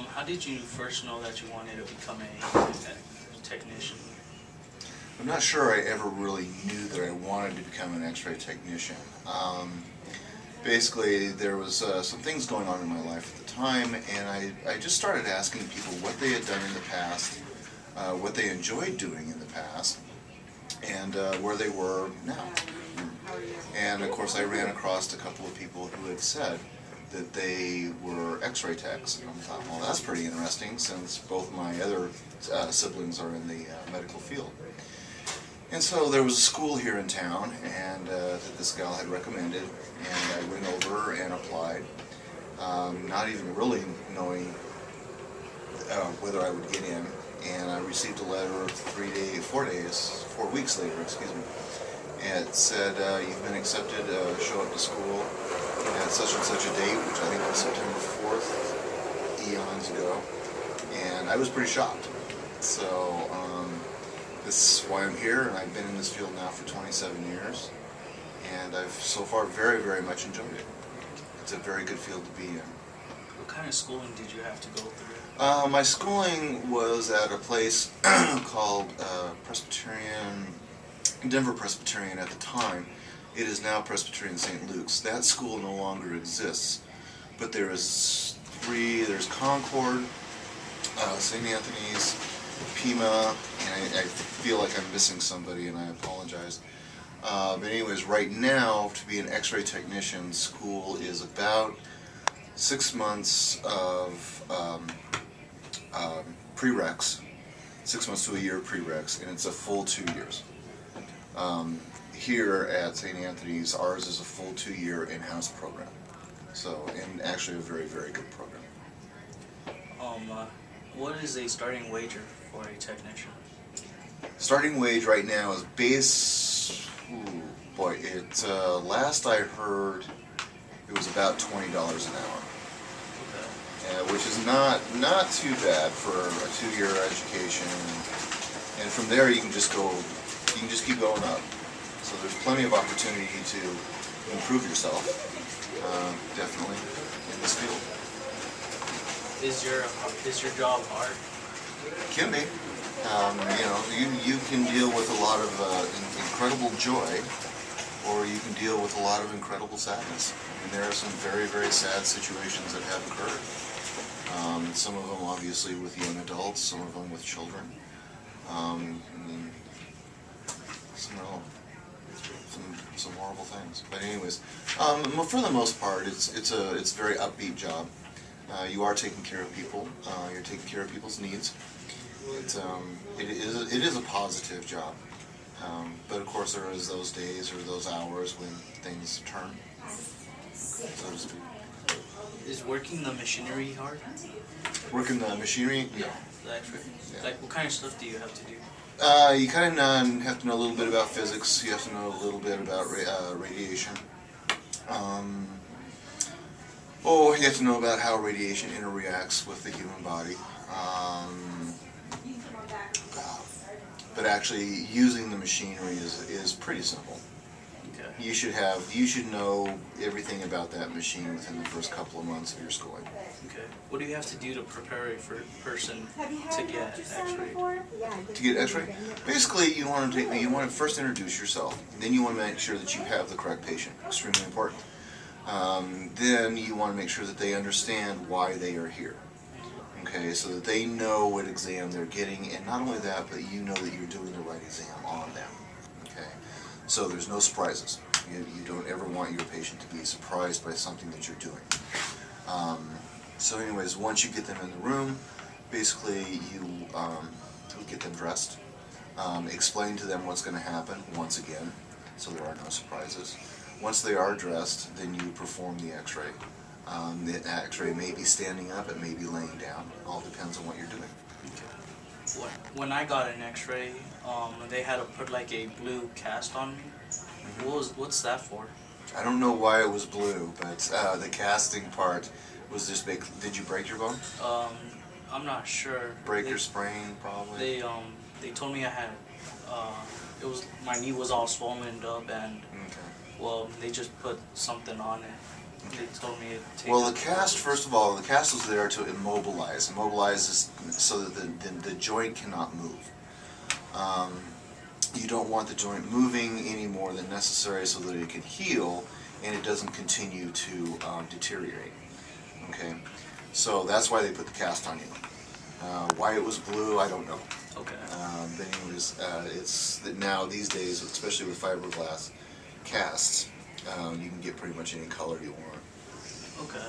How did you first know that you wanted to become a technician? I'm not sure I ever really knew that I wanted to become an X-ray technician. Basically, there was some things going on in my life at the time, and I just started asking people what they had done in the past, what they enjoyed doing in the past, and where they were now. And of course I ran across a couple of people who had said that they were X-ray techs, and I thought, well, that's pretty interesting since both my other siblings are in the medical field. And so there was a school here in town, and that this gal had recommended, and I went over and applied, not even really knowing whether I would get in. And I received a letter 4 weeks later, excuse me. And it said, you've been accepted, show up to school at such and such a date, which I think was September 4th, eons ago. And I was pretty shocked. So this is why I'm here, and I've been in this field now for 27 years. And I've so far very, very much enjoyed it. It's a very good field to be in. What kind of schooling did you have to go through? My schooling was at a place called Denver Presbyterian at the time. It is now Presbyterian St. Luke's. That school no longer exists, but there's Concord, St. Anthony's, Pima, and I feel like I'm missing somebody, and I apologize. But anyways, right now, to be an X-ray technician, school is about 6 months of prereqs, 6 months to a year prereqs, and it's a full 2 years. Here at St. Anthony's, ours is a full 2-year in-house program. So, and actually a very, very good program. What is a starting wage for a technician? Starting wage right now is last I heard, it was about $20 an hour. Which is not too bad for a 2-year education, and from there you can just keep going up. So there's plenty of opportunity to improve yourself, definitely in this field. Is your job hard? It can be. You can deal with a lot of incredible joy, or you can deal with a lot of incredible sadness. And there are some very, very sad situations that have occurred. Some of them obviously with young adults, some of them with children, and then some horrible things. But anyways, for the most part, it's a very upbeat job. You are taking care of people. You're taking care of people's needs. It is a positive job. But of course, there is those days or those hours when things turn, so to speak. Is working the machinery hard? Working the machinery? No. Yeah. Like, what kind of stuff do you have to do? You kind of have to know a little bit about physics. You have to know a little bit about radiation. You have to know about how radiation interreacts with the human body. But actually, using the machinery is pretty simple. Okay. You should know everything about that machine within the first couple of months of your schooling. Okay. What do you have to do to prepare a person to get X-rayed? To get X-ray? Basically, you want to first introduce yourself. Then you want to make sure that you have the correct patient. Extremely important. Then you want to make sure that they understand why they are here. Okay, so that they know what exam they're getting, and not only that, but you know that you're doing the right exam on them. Okay, so there's no surprises. You don't ever want your patient to be surprised by something that you're doing. So anyways, once you get them in the room, basically you get them dressed, explain to them what's going to happen once again, so there are no surprises. Once they are dressed, then you perform the X-ray. The X-ray may be standing up, it may be laying down. It all depends on what you're doing. Okay. When I got an X-ray, they had to put like a blue cast on me. Mm-hmm. What's that for? I don't know why it was blue, but the casting part was just big. Did you break your bone? I'm not sure. Break or sprain, probably. They told me I had my knee was all swollen up, and well, they just put something on it. They told me to take. Well, the cast, first of all, the cast was there to immobilize. Immobilize is so that the joint cannot move. You don't want the joint moving any more than necessary so that it can heal and it doesn't continue to deteriorate. Okay, so that's why they put the cast on you. Why it was blue, I don't know. Okay. But anyways, it's that now these days, especially with fiberglass casts, you can get pretty much any color you want. Okay.